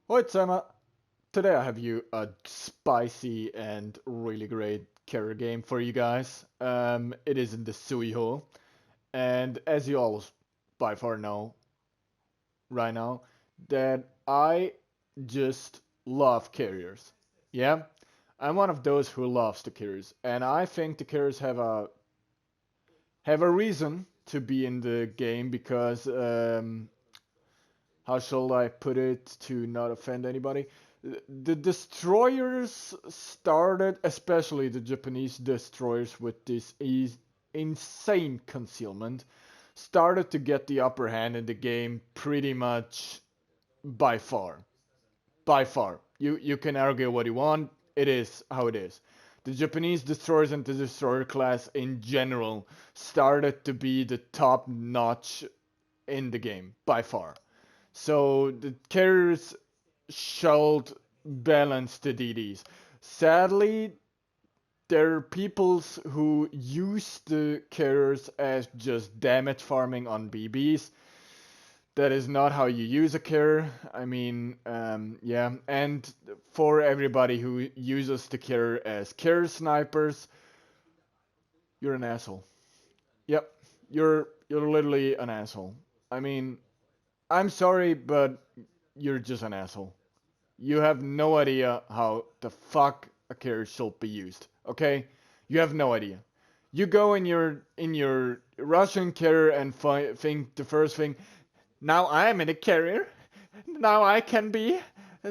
Hi, zämma. Today I have you a spicy and really great carrier game for you guys. It is in the Zuiho, and as you all by far know right now, that I just love carriers. Yeah, I'm one of those who loves the carriers, and I think the carriers have a reason to be in the game because how shall I put it to not offend anybody? The destroyers started, especially the Japanese destroyers with this insane concealment, started to get the upper hand in the game pretty much by far. By far. You can argue what you want, it is how it is. The Japanese destroyers and the destroyer class in general started to be the top notch in the game by far. So the carriers should balance the DDs. Sadly, there are peoples who use the carriers as just damage farming on BBs. That is not how you use a carrier. I mean, yeah. And for everybody who uses the carrier as carrier snipers, you're an asshole. Yep, you're literally an asshole. I mean, I'm sorry, but you're just an asshole. You have no idea how the fuck a carrier should be used. Okay, you have no idea. You go in your Russian carrier and think the first thing. Now I am in a carrier. Now I can be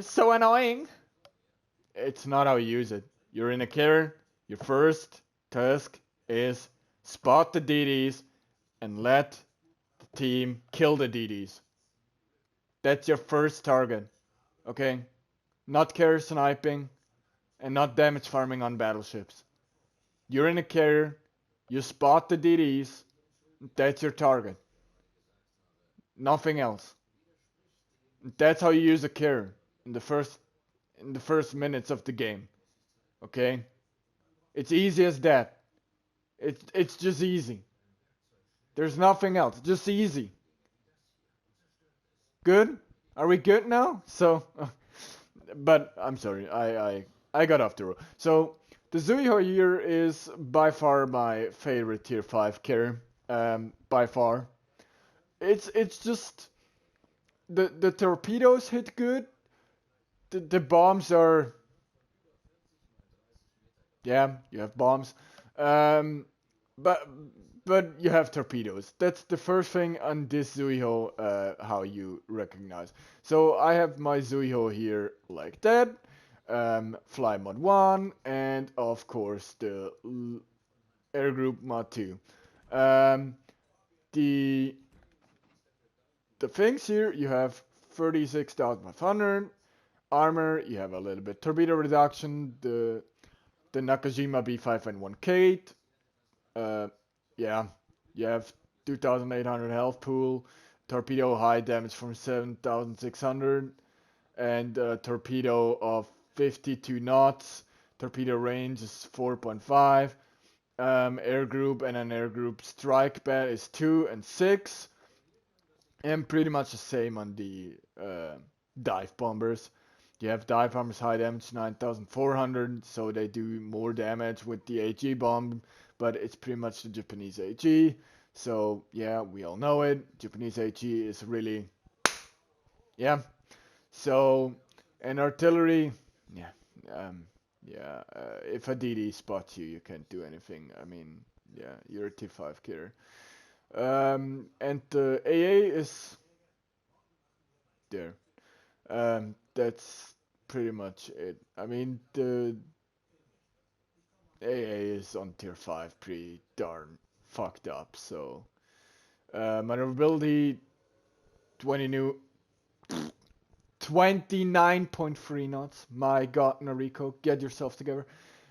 so annoying. It's not how you use it. You're in a carrier. Your first task is spot the DDs and let the team kill the DDs. That's your first target. Okay, not carrier sniping, and not damage farming on battleships. You're in a carrier, you spot the DDs, that's your target. Nothing else. That's how you use a carrier in the first minutes of the game. Okay? It's easy as that. It's just easy. There's nothing else. Just easy. Good? Are we good now? So but I'm sorry, I got off the road. So the Zuiho here is by far my favorite tier 5 carrier. By far. It's just the torpedoes hit good. The bombs are, yeah, you have bombs. Um, but but you have torpedoes. That's the first thing on this Zuiho how you recognize. So I have my Zuiho here like that. Fly mod 1 and of course the air group mod 2. Um, the the things here, you have 36,500 armor, you have a little bit torpedo reduction, the Nakajima B5 and 1K. Uh, yeah, you have 2,800 health pool, torpedo high damage from 7,600, and torpedo of 52 knots. Torpedo range is 4.5. Air group and an air group strike bat is 2 and 6. And pretty much the same on the dive bombers. You have dive bombers high damage 9,400, so they do more damage with the AG bomb, but it's pretty much the Japanese AG. So yeah, we all know it. Japanese AG is really, yeah. So and artillery, yeah, um, yeah. If a DD spots you, you can't do anything. I mean, yeah, you're a T5 killer. And the AA is there. That's pretty much it. I mean, the AA is on tier 5 pretty darn fucked up, so. Maneuverability, 20 new. 29.3 knots. My god, Nariko, get yourself together.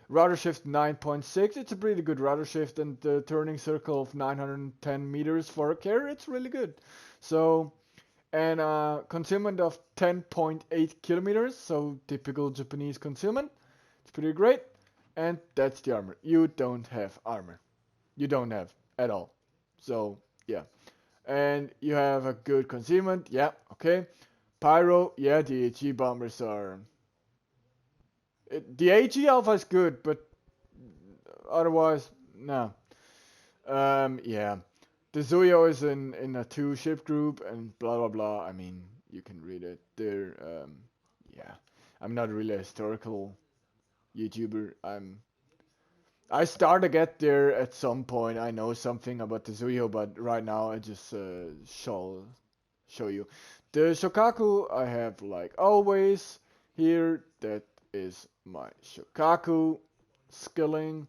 Rudder shift 9.6. It's a pretty good rudder shift, and the turning circle of 910 meters for a carrier, it's really good. So, and concealment of 10.8 kilometers, so typical Japanese concealment. It's pretty great. And that's the armor. You don't have armor. You don't have at all. So, yeah. And you have a good concealment. Yeah, okay. Pyro, yeah, the AG bombers are... the AG Alpha is good, but otherwise, no. Yeah. The Zuiho is in a 2-ship group and blah blah blah. I mean, you can read it. They're, yeah. I'm not really a historical YouTuber. I start to get there at some point. I know something about the Zuiho, but right now I just shall show you. The Shokaku I have like always here. That is my Shokaku skilling.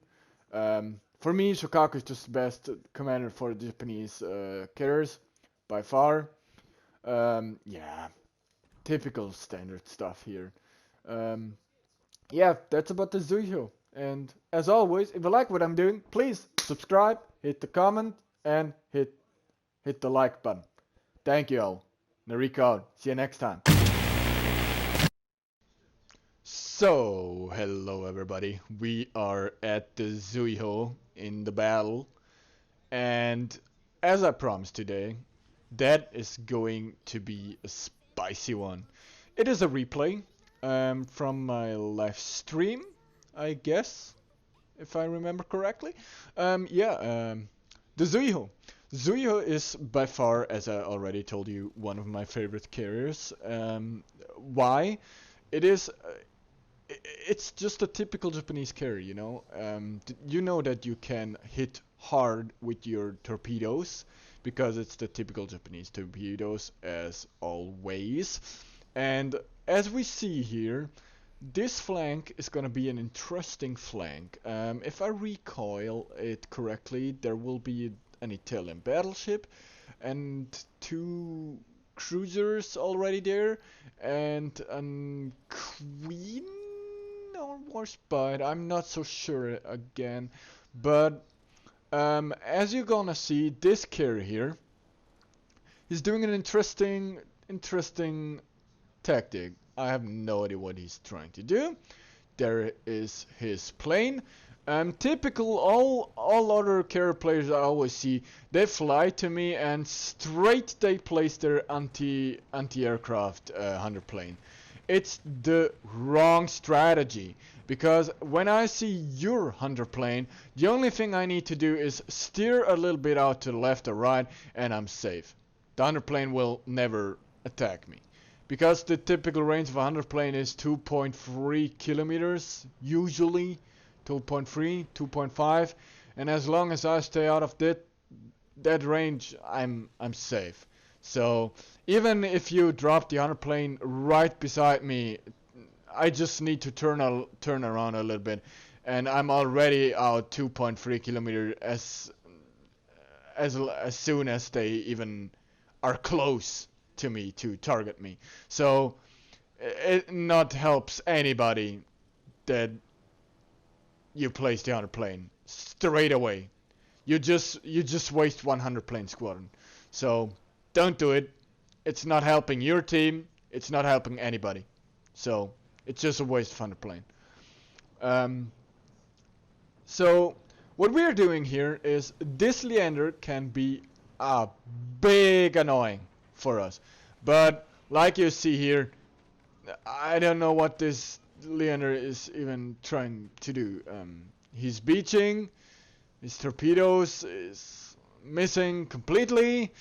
For me, Shokaku is just the best commander for the Japanese carriers by far. Yeah, typical standard stuff here. Yeah, that's about the Zuiho. And as always, if you like what I'm doing, please subscribe, hit the comment, and hit the like button. Thank you all. Nariko Out. See you next time. So, hello everybody. We are at the Zuiho in the battle. And as I promised today, that is going to be a spicy one. It is a replay from my live stream, I guess, if I remember correctly. The Zuiho. Zuiho is by far, as I already told you, one of my favorite carriers. Why? It is... it's just a typical Japanese carrier, you know. You know that you can hit hard with your torpedoes, because it's the typical Japanese torpedoes, as always. And as we see here, this flank is gonna be an interesting flank. If I recoil it correctly, there will be an Italian battleship and 2 cruisers already there, and a queen or warspite. I'm not so sure again, but as you're gonna see, this carrier here, he's doing an interesting tactic. I have no idea what he's trying to do. There is his plane. Typical, all other carrier players I always see, they fly to me and straight they place their anti-aircraft hunter plane. It's the wrong strategy, because when I see your hunter plane, the only thing I need to do is steer a little bit out to the left or right, and I'm safe. The hunter plane will never attack me, because the typical range of a hunter plane is 2.3 kilometers, usually 2.3, 2.5, and as long as I stay out of that range, I'm safe. So even if you drop the hunter plane right beside me, I just need to turn around a little bit, and I'm already out 2.3 kilometers as soon as they even are close to me to target me. So it not helps anybody that you place the hunter plane straight away. You just waste 100 plane squadron. So don't do it. It's not helping your team. It's not helping anybody. So it's just a waste of 100 plane. So what we're doing here is this Leander can be a big annoying for us. But like you see here, I don't know what this Leander is even trying to do. He's beaching, his torpedoes is missing completely,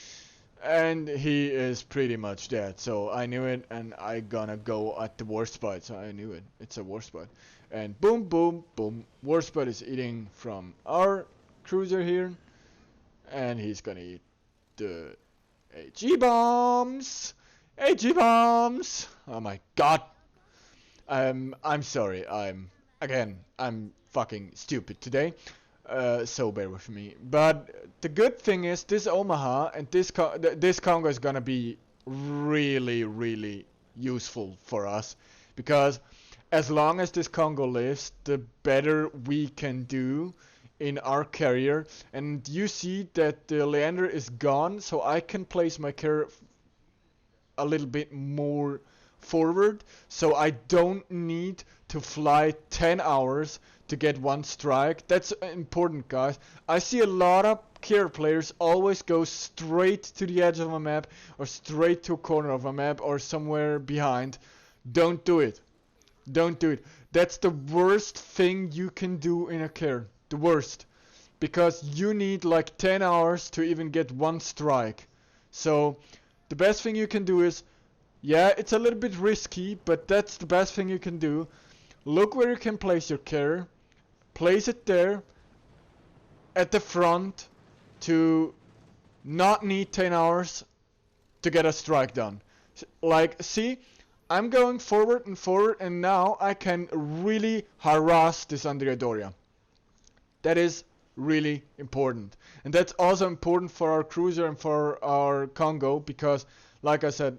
and he is pretty much dead. So I knew it, and I gonna go at the warspite. So I knew it. It's a warspite, and boom, boom, boom. Warspite is eating from our cruiser here, and he's gonna eat the AG bombs. AG bombs. Oh my god. I'm sorry. I'm fucking stupid today. So bear with me. But the good thing is this Omaha and this Congo is gonna be really useful for us, because as long as this Congo lives, the better we can do in our carrier. And you see that the Leander is gone, so I can place my carrier a little bit more forward, so I don't need to fly 10 hours to get one strike. That's important, guys. I see a lot of carry players always go straight to the edge of a map or straight to a corner of a map or somewhere behind. Don't do it. Don't do it. That's the worst thing you can do in a carry. The worst. Because you need like 10 hours to even get one strike. So the best thing you can do is, yeah, it's a little bit risky, but that's the best thing you can do. Look where you can place your carrier. Place it there at the front to not need 10 hours to get a strike done. Like, see, I'm going forward and now I can really harass this Andrea. That is really important. And that's also important for our cruiser and for our Congo because, like I said,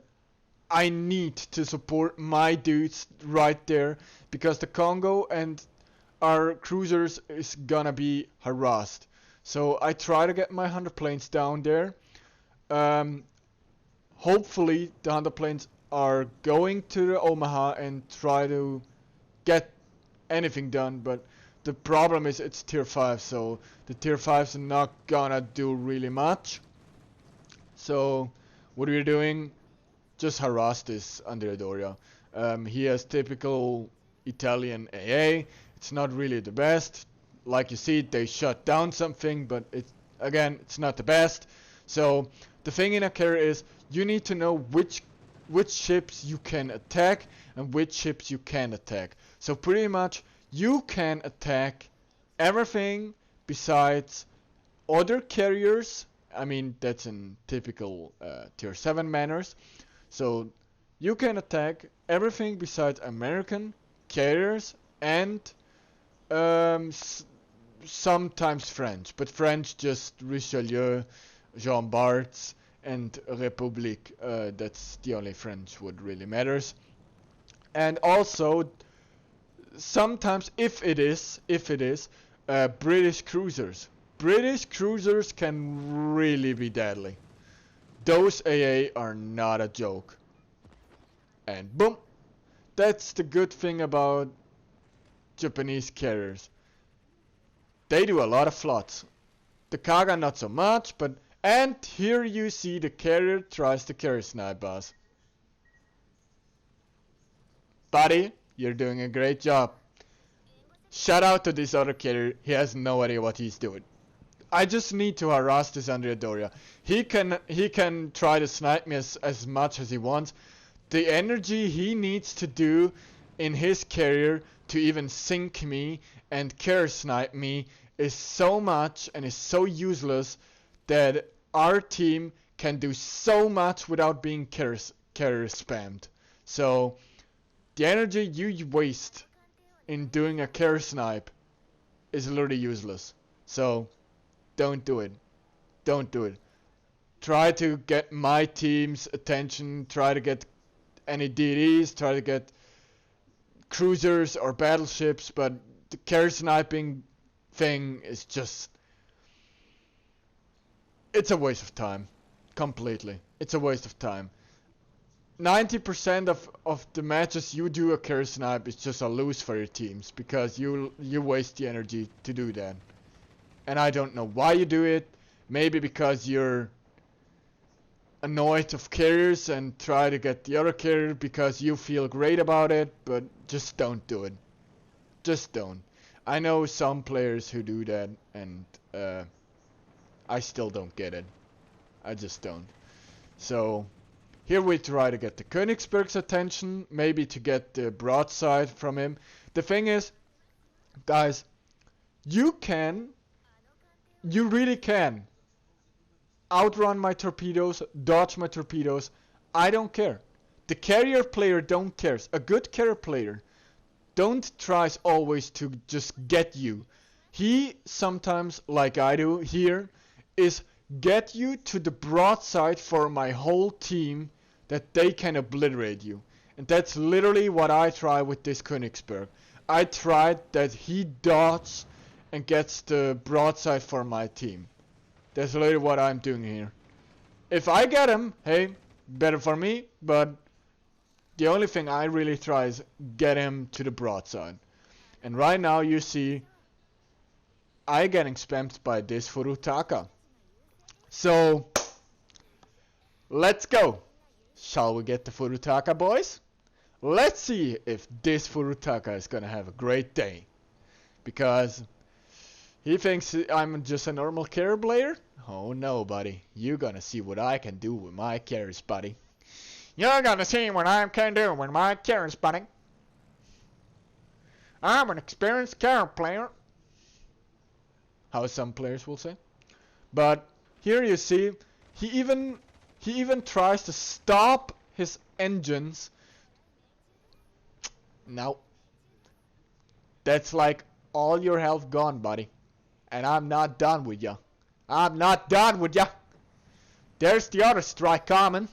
I need to support my dudes right there because the Congo and our cruisers is gonna be harassed. So I try to get my 100 planes down there. Hopefully the 100 planes are going to the Omaha and try to get anything done, but the problem is it's tier 5, so the tier 5s are not gonna do really much. So what we're doing, just harass this Andrea. He has typical Italian AA. It's not really the best. Like you see, they shut down something, but it's not the best. So the thing in a carrier is you need to know which ships you can attack and which ships you can attack. So pretty much you can attack everything besides other carriers. I mean, that's in typical tier 7 manners. So you can attack everything besides American carriers and sometimes French, but French just Richelieu, Jean Bart's, and République. That's the only French what really matters. And also sometimes if it is British cruisers. British cruisers can really be deadly. Those AA are not a joke. And boom! That's the good thing about Japanese carriers. They do a lot of floods. The Kaga not so much, but... And here you see the carrier tries to carry snipe us. Buddy, you're doing a great job. Shout out to this other carrier, he has no idea what he's doing. I just need to harass this Andrea Doria. He can try to snipe me as much as he wants. The energy he needs to do in his carrier to even sink me and carrier snipe me is so much and is so useless that our team can do so much without being carrier spammed. So the energy you waste in doing a carrier snipe is literally useless. So don't do it. Don't do it. Try to get my team's attention, try to get any DDs, try to get cruisers or battleships, but the carrier sniping thing is just... It's a waste of time. Completely. It's a waste of time. 90% of the matches you do a carrier snipe is just a lose for your teams because you waste the energy to do that. And I don't know why you do it. Maybe because you're annoyed of carriers and try to get the other carrier because you feel great about it, but just don't do it. Just don't. I know some players who do that and I still don't get it. I just don't. So here we try to get the Königsberg's attention, maybe to get the broadside from him. The thing is, guys, you really can outrun my torpedoes, dodge my torpedoes. I don't care. The carrier player don't care. A good carrier player don't tries always to just get you. He sometimes, like I do here, is get you to the broadside for my whole team that they can obliterate you. And that's literally what I try with this Königsberg. I tried that he dodges and gets the broadside for my team. That's literally what I'm doing here. If I get him, hey, better for me, but The only thing I really try is get him to the broadside. And right now you see I getting spammed by this Furutaka. So let's go. Shall we get the Furutaka, boys? Let's see if this Furutaka is gonna have a great day. Because he thinks I'm just a normal carry player. Oh no, buddy. You're gonna see what I can do with my carries, buddy. You're gonna see what I can do with my carries, buddy. I'm an experienced carry player. How some players will say. But here you see, he even tries to stop his engines. Now, that's like all your health gone, buddy. And I'm not done with ya. I'm not done with ya. There's the other strike coming.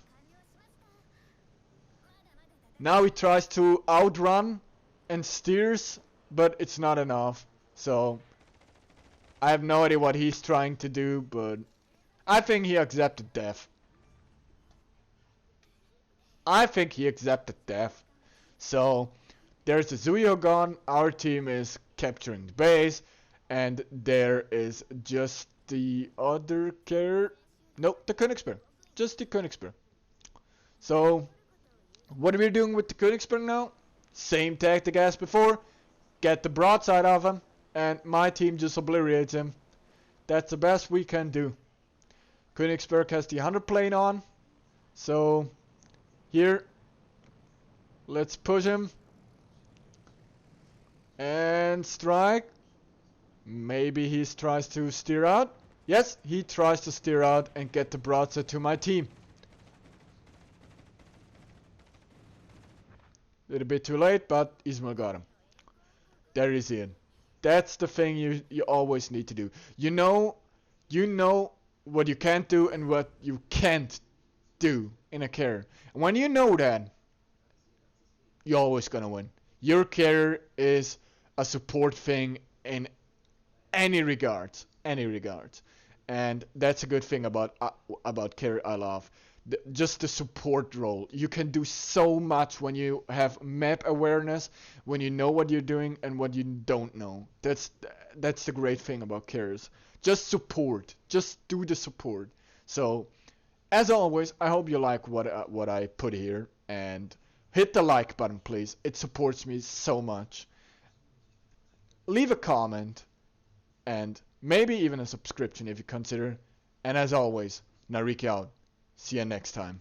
Now he tries to outrun and steers, but it's not enough. So I have no idea what he's trying to do, but I think he accepted death. I think he accepted death. So there's the Zuiho gone, our team is capturing the base, and there is just the other carrier. Nope, the Königsberg. Just the Königsberg. So what are we doing with the Königsberg now? Same tactic as before. Get the broadside of him, and my team just obliterates him. That's the best we can do. Königsberg has the 100 plane on. So here, let's push him. And strike. Maybe he tries to steer out. Yes, he tries to steer out and get the broadside to my team. A little bit too late, but Ismail got him. There is it. That's the thing you always need to do. You know what you can't do and what you can't do in a carrier. And when you know that, you're always gonna win. Your carrier is a support thing in any regards, and that's a good thing about carrier I love. Just the support role. You can do so much when you have map awareness, when you know what you're doing and what you don't know. That's the great thing about carriers. Just support. Just do the support. So, as always, I hope you like what I put here, and hit the like button, please. It supports me so much. Leave a comment, and maybe even a subscription if you consider. And as always, Nariko Out. See you next time.